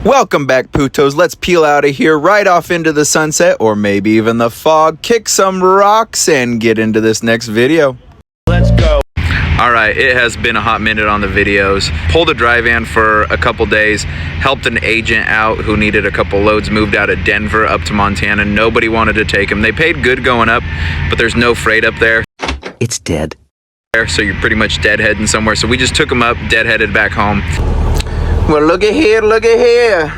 Welcome back, putos. Let's peel out of here right off into the sunset, or maybe even the fog, kick some rocks, and get into this next video. Let's go. Alright, it has been a hot minute on the videos. Pulled a Dryvan for a couple days, helped an agent out who needed a couple loads, moved out of Denver up to Montana. Nobody wanted to take him. They paid good going up, but there's no freight up there. It's dead. So you're pretty much deadheading somewhere. So we just took him up, deadheaded back home. Well, look at here, look at here.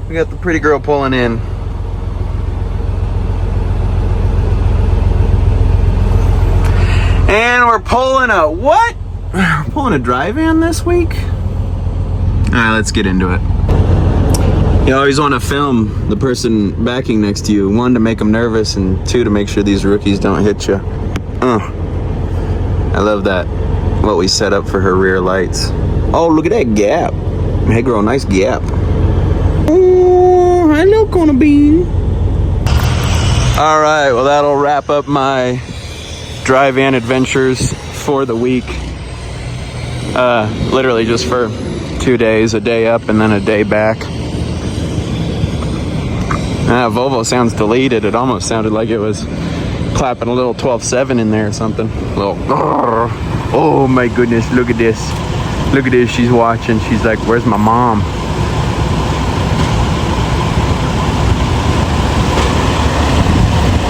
We got the pretty girl pulling in. And we're pulling a what? We're pulling a Dryvan this week? All right, let's get into it. You always want to film the person backing next to you. One, to make them nervous, and two, to make sure these rookies don't hit you. I love that. What we set up for her rear lights. Oh, look at that gap. Hey, girl, nice gap. Oh, hello, Corner Bean. All right, well, that'll wrap up my Dryvan adventures for the week. Literally just for 2 days, a day up and then a day back. Volvo sounds deleted. It almost sounded like it was clapping a little 12.7 in there or something. A little, oh my goodness, look at this. Look at this, she's watching. She's like, where's my mom?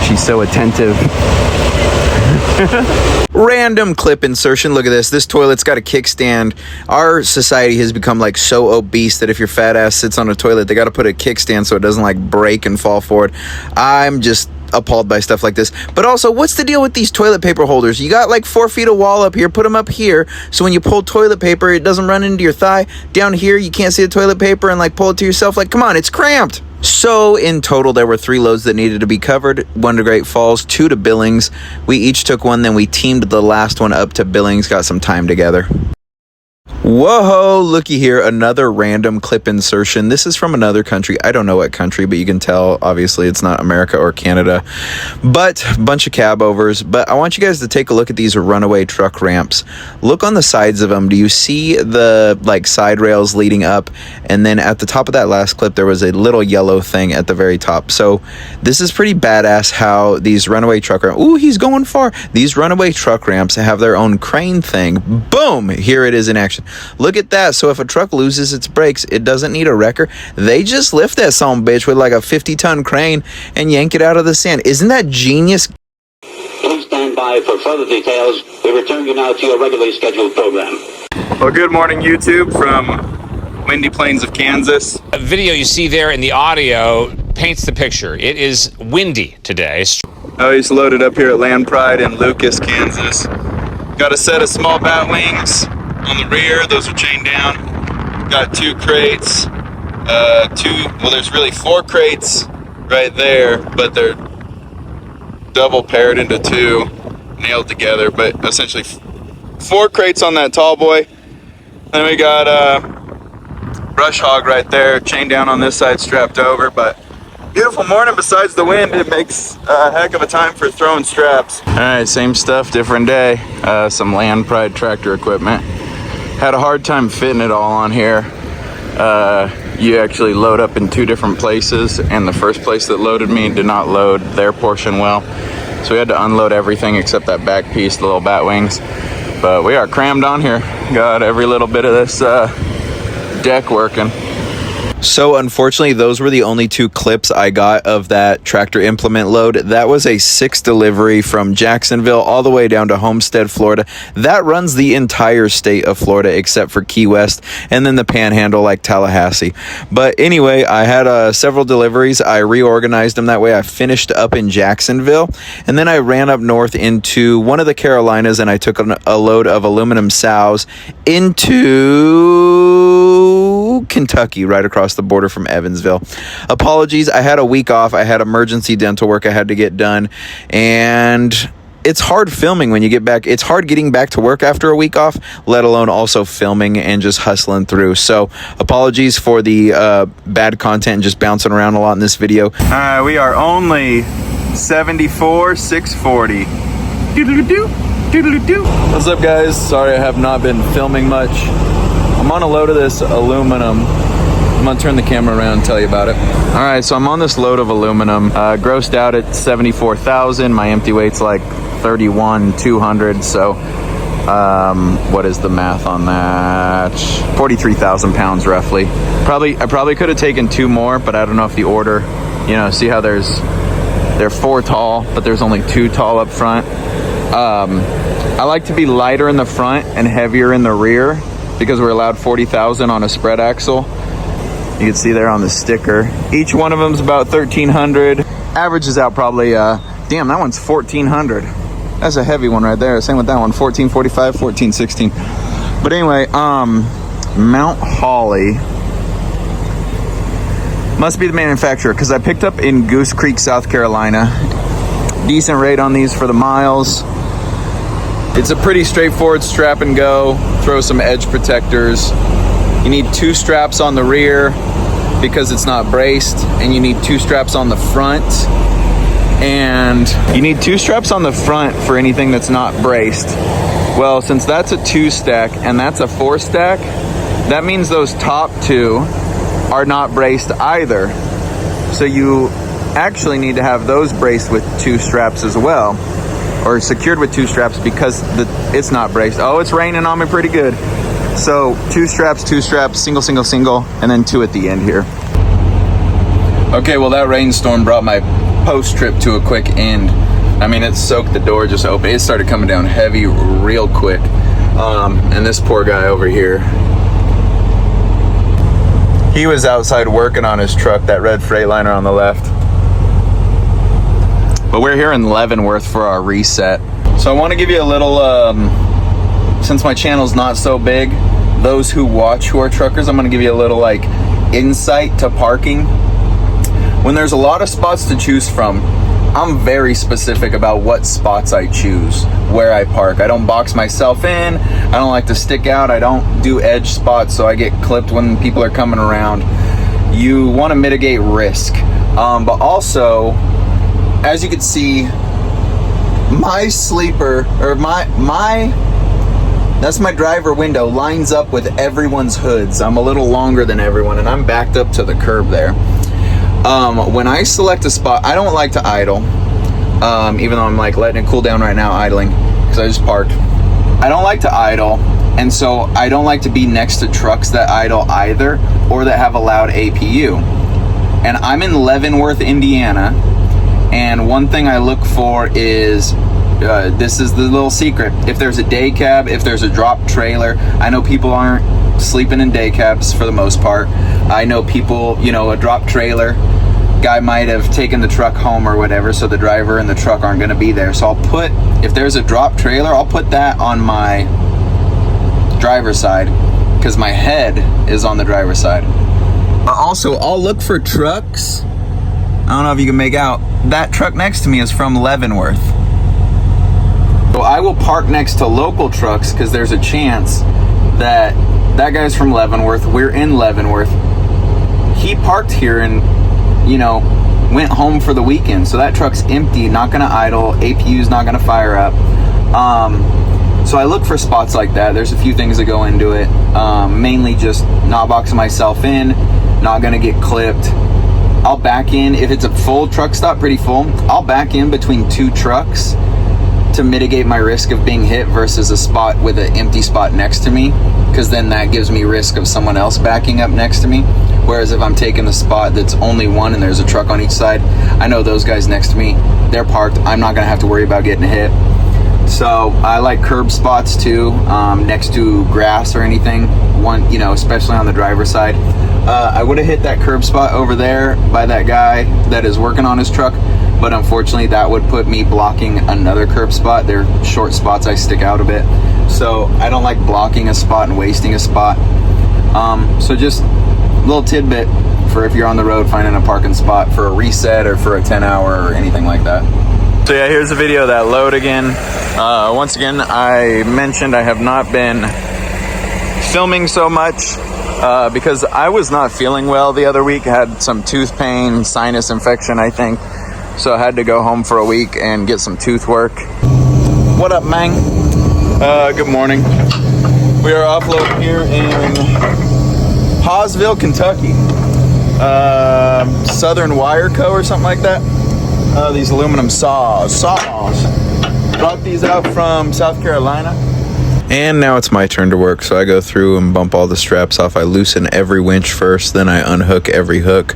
She's so attentive. Random clip insertion. Look at this. This toilet's got a kickstand. Our society has become like so obese that if your fat ass sits on a toilet, they got to put a kickstand so it doesn't like break and fall forward. I'm just appalled by stuff like this. But also, what's the deal with these toilet paper holders? You got like 4 feet of wall up here, put them up here, so when you pull toilet paper, it doesn't run into your thigh. Down here, you can't see the toilet paper and like pull it to yourself. Like, come on, it's cramped. So in total, there were 3 loads that needed to be covered. 1 to Great Falls, 2 to Billings. We each took one, then we teamed the last one up to Billings, got some time together. Whoa, looky here, another random clip insertion. This is from another country. I don't know what country, but you can tell, obviously, it's not America or Canada. But a bunch of cab overs. But I want you guys to take a look at these Runaway truck ramps. Look on the sides of them. Do you see the like side rails leading up? And then at the top of that last clip, there was a little yellow thing at the very top. So this is pretty badass how these Runaway truck ramps, ooh, he's going far. These Runaway truck ramps have their own crane thing. Boom, here it is in action. Look at that. So if a truck loses its brakes, it doesn't need a wrecker. They just lift that son bitch with like a 50-ton crane and yank it out of the sand. Isn't that genius? Please stand by for further details. We return you now to your regularly scheduled program. Well, good morning, YouTube, from windy plains of Kansas. The video you see there and the audio paints the picture. It is windy today. Oh, he's loaded up here at Land Pride in Lucas, Kansas. Got a set of small bat wings on the rear. Those are chained down. Got 2 crates. There's really 4 crates right there, but they're double paired into 2, nailed together, but essentially 4 crates on that tall boy. Then we got brush hog right there, chained down on this side, strapped over. But beautiful morning. Besides the wind, it makes a heck of a time for throwing straps. All right, same stuff, different day. Some Land Pride tractor equipment. Had a hard time fitting it all on here. You actually load up in 2 different places, and the first place that loaded me did not load their portion well. So we had to unload everything except that back piece, the little bat wings. But we are crammed on here. Got every little bit of this deck working. So unfortunately, those were the only 2 clips I got of that tractor implement load. That was a 6 delivery from Jacksonville all the way down to Homestead, Florida. That runs the entire state of Florida except for Key West and then the Panhandle like Tallahassee. But anyway, I had several deliveries. I reorganized them that way. I finished up in Jacksonville, and then I ran up north into one of the Carolinas, and I took a load of aluminum sows into Kentucky, right across the border from Evansville. Apologies, I had a week off. I had emergency dental work I had to get done, and it's hard filming when you get back. It's hard getting back to work after a week off, let alone also filming and just hustling through. So apologies for the bad content and just bouncing around a lot in this video. All right, we are only 74,640. Doodle-doo, doodle-doo. What's up, guys? Sorry I have not been filming much. I'm on a load of this aluminum I'm gonna turn the camera around and tell you about it. All right, so I'm on this load of aluminum, grossed out at 74,000. My empty weight's like 31,200. So what is the math on that? 43,000 pounds roughly. I probably could have taken 2 more, but I don't know if the order, you know, see how they're 4 tall, but there's only 2 tall up front. I like to be lighter in the front and heavier in the rear because we're allowed 40,000 on a spread axle. You can see there on the sticker. Each one of them is about 1,300. Averages out probably, damn, that one's 1,400. That's a heavy one right there. Same with that one, 1445, 1416. But anyway, Mount Holly must be the manufacturer because I picked up in Goose Creek, South Carolina. Decent rate on these for the miles. It's a pretty straightforward strap and go. Throw some edge protectors. You need 2 straps on the rear because it's not braced, and you need 2 straps on the front. And you need 2 straps on the front for anything that's not braced. Well, since that's a 2 stack and that's a 4 stack, that means those top 2 are not braced either. So you actually need to have those braced with 2 straps as well, or secured with 2 straps because it's not braced. Oh, it's raining on me pretty good. So 2 straps, single, single, single, and then 2 at the end here. Okay, well that rainstorm brought my post trip to a quick end. I mean, it soaked the door just open. It started coming down heavy real quick. And this poor guy over here, he was outside working on his truck, that red Freightliner on the left. But we're here in Leavenworth for our reset. So I want to give you a little, since my channel's not so big, those who watch who are truckers, I'm going to give you a little like insight to parking. When there's a lot of spots to choose from, I'm very specific about what spots I choose, where I park. I don't box myself in. I don't like to stick out. I don't do edge spots so I get clipped when people are coming around. You want to mitigate risk. But also, as you can see, my sleeper, or that's my driver window, lines up with everyone's hoods. I'm a little longer than everyone, and I'm backed up to the curb there. When I select a spot, I don't like to idle, even though I'm like letting it cool down right now, idling, because I just parked. I don't like to idle, and so I don't like to be next to trucks that idle either, or that have a loud APU. And I'm in Leavenworth, Indiana, and one thing I look for is, this is the little secret, if there's a day cab, if there's a drop trailer. I know people aren't sleeping in day cabs for the most part. I know people, you know, a drop trailer guy might have taken the truck home or whatever, so the driver and the truck aren't going to be there. So I'll put, if there's a drop trailer, I'll put that on my driver's side because my head is on the driver's side. Also, I'll look for trucks. I don't know if you can make out, that truck next to me is from Leavenworth. So I will park next to local trucks because there's a chance that that guy's from Leavenworth. We're in Leavenworth. He parked here and, you know, went home for the weekend. So that truck's empty, not going to idle. APU's not going to fire up. So I look for spots like that. There's a few things that go into it. Mainly just not boxing myself in, not going to get clipped. I'll back in. If it's a full truck stop, pretty full, I'll back in between 2 trucks to mitigate my risk of being hit versus a spot with an empty spot next to me, because then that gives me risk of someone else backing up next to me. Whereas if I'm taking the spot that's only one and there's a truck on each side, I know those guys next to me, they're parked. I'm not going to have to worry about getting hit. So I like curb spots too, next to grass or anything, one, you know, especially on the driver's side. I would have hit that curb spot over there by that guy that is working on his truck, but unfortunately that would put me blocking another curb spot. They're short spots, I stick out a bit, so I don't like blocking a spot and wasting a spot. So just a little tidbit for if you're on the road finding a parking spot for a reset or for a 10-hour or anything like that. So yeah, here's a video of that load again. Once again, I mentioned I have not been filming so much because I was not feeling well the other week. I had some tooth pain, sinus infection, I think. So I had to go home for a week and get some tooth work. What up, man? Good morning. We are offloading here in Hawesville, Kentucky. Southern Wire Co. or something like that. These aluminum saws. Brought these out from South Carolina. And now it's my turn to work, so I go through and bump all the straps off. I loosen every winch first, then I unhook every hook,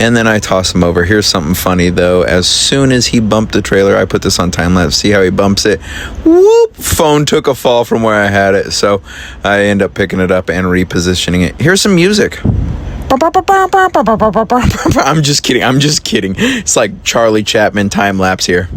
and then I toss them over. Here's something funny, though. As soon as he bumped the trailer, I put this on time-lapse. See how he bumps it? Whoop! Phone took a fall from where I had it, so I end up picking it up and repositioning it. Here's some music. I'm just kidding. It's like Charlie Chaplin time-lapse here.